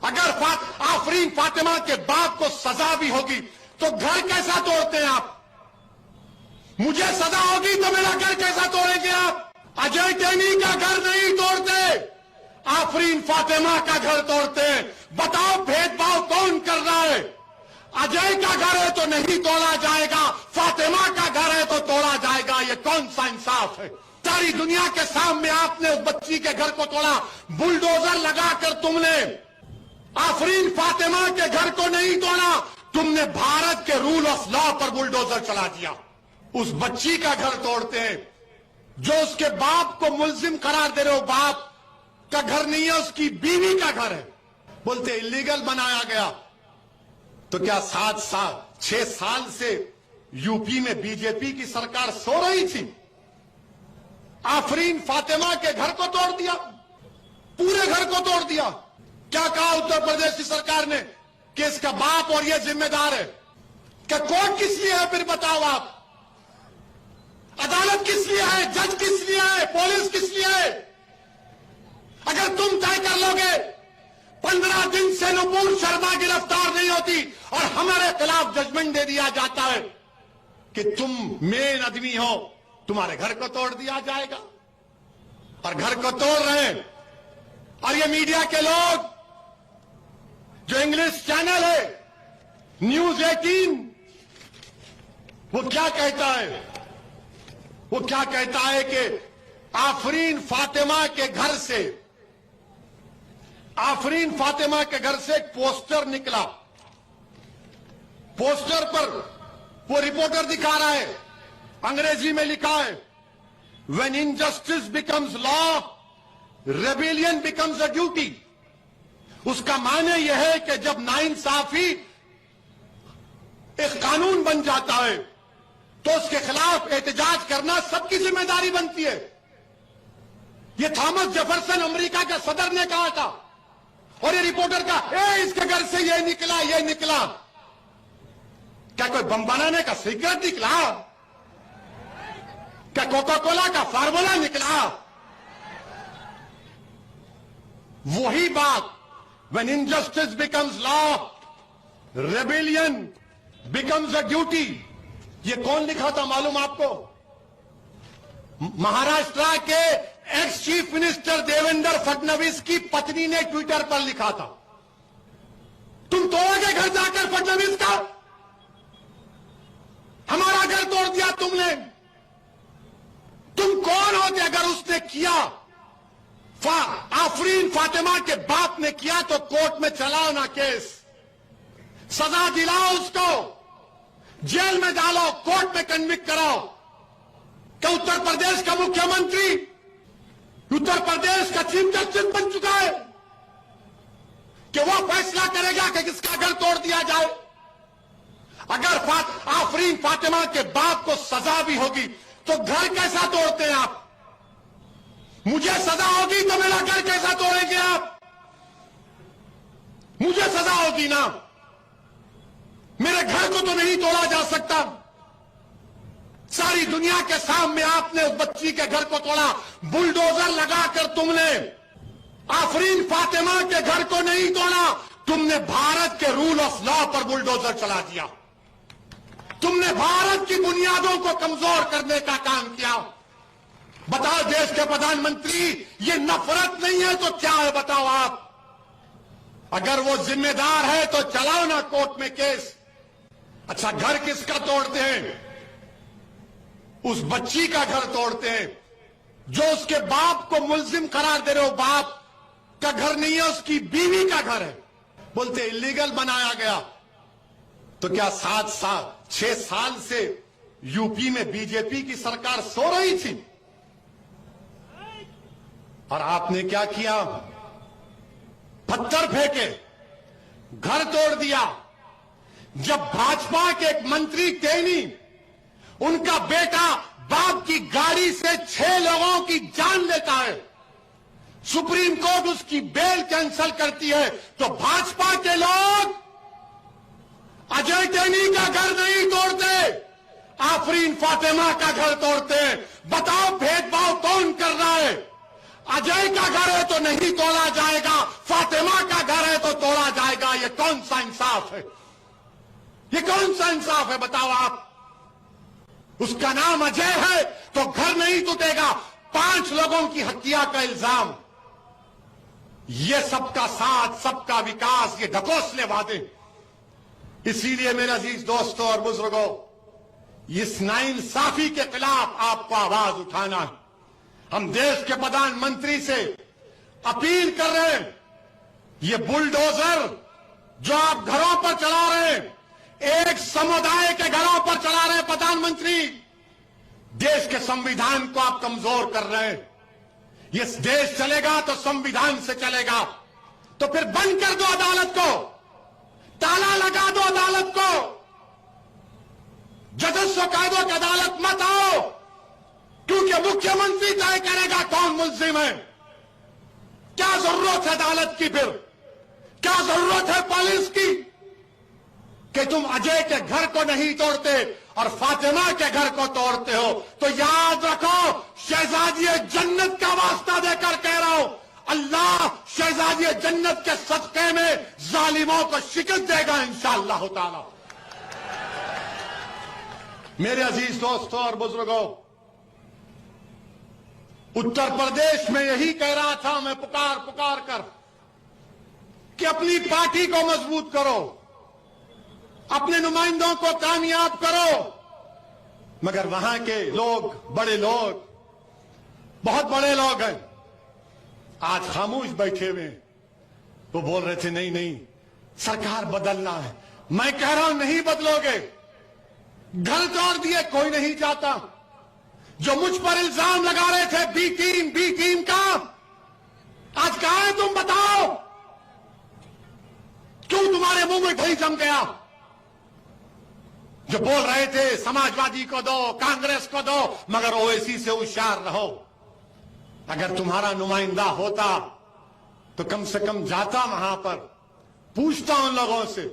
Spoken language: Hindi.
अगर आफरीन फातिमा के बाप को सजा भी होगी तो घर कैसा तोड़ते हैं आप? मुझे सजा होगी तो मेरा घर कैसा तोड़ेंगे आप? अजय टैनी का घर नहीं तोड़ते, आफरीन फातिमा का घर तोड़ते हैं। बताओ भेदभाव कौन कर रहा है? अजय का घर है तो नहीं तोड़ा जाएगा, फातिमा का घर है तो तोड़ा जाएगा। ये कौन सा इंसाफ है? सारी दुनिया के सामने आपने उस बच्ची के घर को तोड़ा, बुलडोजर लगाकर तुमने आफरीन फातिमा के घर को नहीं तोड़ा, तुमने भारत के रूल ऑफ लॉ पर बुलडोजर चला दिया। उस बच्ची का घर तोड़ते हैं जो उसके बाप को मुल्जिम करार दे रहे हो। बाप का घर नहीं है, उसकी बीवी का घर है। बोलते इलीगल बनाया गया। तो क्या 6 साल से यूपी में बीजेपी की सरकार सो रही थी? आफरीन फातिमा के घर को तोड़ दिया, पूरे घर को तोड़ दिया। क्या कहा उत्तर प्रदेश की सरकार ने कि इसका बाप और ये जिम्मेदार है? क्या कोर्ट किस लिए है? फिर बताओ आप, अदालत किस लिए है? जज किस लिए है? पुलिस किस लिए है? अगर तुम तय कर लोगे 15 दिन से नुपुर शर्मा गिरफ्तार नहीं होती और हमारे खिलाफ जजमेंट दे दिया जाता है कि तुम मेन आदमी हो, तुम्हारे घर को तोड़ दिया जाएगा। और घर को तोड़ रहे हैं। और ये मीडिया के लोग, जो इंग्लिश चैनल है न्यूज 18, वो क्या कहता है? वो क्या कहता है कि आफरीन फातिमा के घर से एक पोस्टर निकला। पोस्टर पर वो रिपोर्टर दिखा रहा है, अंग्रेजी में लिखा है, when injustice becomes law, rebellion becomes a duty. उसका माने यह है कि जब नाइंसाफी एक कानून बन जाता है तो उसके खिलाफ एहतजाज करना सबकी जिम्मेदारी बनती है। यह थॉमस जेफरसन अमेरिका के सदर ने कहा था। और ये रिपोर्टर का इसके घर से ये निकला। क्या कोई बम बनाने का सीक्रेट निकला? क्या कोका कोला का फार्मूला निकला? वही बात, when injustice becomes law, rebellion becomes a duty। ये कौन लिखा था मालूम आपको? महाराष्ट्र के ex chief minister Devendra Fadnavis की पत्नी ने ट्विटर पर लिखा था। तुम तोड़ोगे घर जाकर फडणवीस का? हमारा घर तोड़ दिया तुमने। तुम कौन होते? अगर उसने किया, आफरीन फातिमा के बाप ने किया, तो कोर्ट में चलाओ ना केस, सजा दिलाओ उसको, जेल में डालो, कोर्ट में कन्विक्ट कराओ। क्या उत्तर प्रदेश का मुख्यमंत्री उत्तर प्रदेश का चीफ जस्टिस बन चुका है कि वो फैसला करेगा कि किसका घर तोड़ दिया जाए? अगर आफरीन फातिमा के बाप को सजा भी होगी तो घर कैसा तोड़ते हैं आप? मुझे सजा होगी तो मेरा घर कैसा तोड़ेंगे आप? मुझे सजा होगी ना, मेरे घर को तो नहीं तोड़ा जा सकता। सारी दुनिया के सामने आपने उस बच्ची के घर को तोड़ा, बुलडोजर लगाकर तुमने आफरीन फातिमा के घर को नहीं तोड़ा, तुमने भारत के रूल ऑफ लॉ पर बुलडोजर चला दिया। तुमने भारत की बुनियादों को कमजोर करने का काम किया। बताओ देश के प्रधानमंत्री, ये नफरत नहीं है तो क्या है? बताओ आप। अगर वो जिम्मेदार है तो चलाओ ना कोर्ट में केस। अच्छा, घर किसका तोड़ते हैं? उस बच्ची का घर तोड़ते हैं जो उसके बाप को मुल्जिम करार दे रहे हो। बाप का घर नहीं है, उसकी बीवी का घर है। बोलते इलीगल बनाया गया। तो क्या 6 साल से यूपी में बीजेपी की सरकार सो रही थी? और आपने क्या किया? पत्थर फेंके, घर तोड़ दिया। जब भाजपा के एक मंत्री टेनी, उनका बेटा बाप की गाड़ी से 6 लोगों की जान लेता है, सुप्रीम कोर्ट उसकी बेल कैंसिल करती है, तो भाजपा के लोग अजय टेनी का घर नहीं तोड़ते, आफरीन फातिमा का घर तोड़ते हैं। बताओ भेदभाव कौन कर रहा है? अजय का घर है तो नहीं तोड़ा जाएगा, फातिमा का घर है तो तोड़ा कौन सा इंसाफ है? ये कौन सा इंसाफ है बताओ आप? उसका नाम अजय है तो घर नहीं टूटेगा। 5 लोगों की हत्या का इल्जाम, ये सबका साथ, सबका विकास, ये ढकोसले वादे। इसीलिए मेरे अजीज दोस्तों और बुजुर्गों, इस नाइंसाफी के खिलाफ आपको आवाज उठाना है। हम देश के प्रधानमंत्री से अपील कर रहे हैं, ये बुलडोजर जो आप घरों पर चला रहे हैं, एक समुदाय के घरों पर चला रहे हैं प्रधानमंत्री, देश के संविधान को आप कमजोर कर रहे हैं। ये देश चलेगा तो संविधान से चलेगा, तो फिर बंद कर दो अदालत को, ताला लगा दो अदालत को, जजस को कह दो कि अदालत मत आओ, क्योंकि मुख्यमंत्री तय करेगा कौन मुल्जिम है। क्या जरूरत है अदालत की? फिर क्या जरूरत है पुलिस की कि तुम अजय के घर को नहीं तोड़ते और फातिमा के घर को तोड़ते हो? तो याद रखो, शहजादी जन्नत का वास्ता देकर कह रहा हूं, अल्लाह शहजादी जन्नत के सदके में जालिमों को शिकस्त देगा इंशाअल्लाह ताला। मेरे अजीज दोस्तों और बुजुर्गों, उत्तर प्रदेश में यही कह रहा था मैं पुकार पुकार कर कि अपनी पार्टी को मजबूत करो, अपने नुमाइंदों को कामयाब करो। मगर वहां के लोग, बड़े लोग, बहुत बड़े लोग हैं, आज खामोश बैठे हुए। वो बोल रहे थे नहीं नहीं सरकार बदलना है। मैं कह रहा हूं नहीं बदलोगे। घर तोड़ दिए, कोई नहीं चाहता। जो मुझ पर इल्जाम लगा रहे थे बी टीम का, आज कहां है तुम बताओ? क्यों तुम्हारे मुंह में दही जम गया? जो बोल रहे थे समाजवादी को दो, कांग्रेस को दो, मगर ओवैसी से होशियार रहो। अगर तुम्हारा नुमाइंदा होता तो कम से कम जाता वहां पर, पूछता उन लोगों से।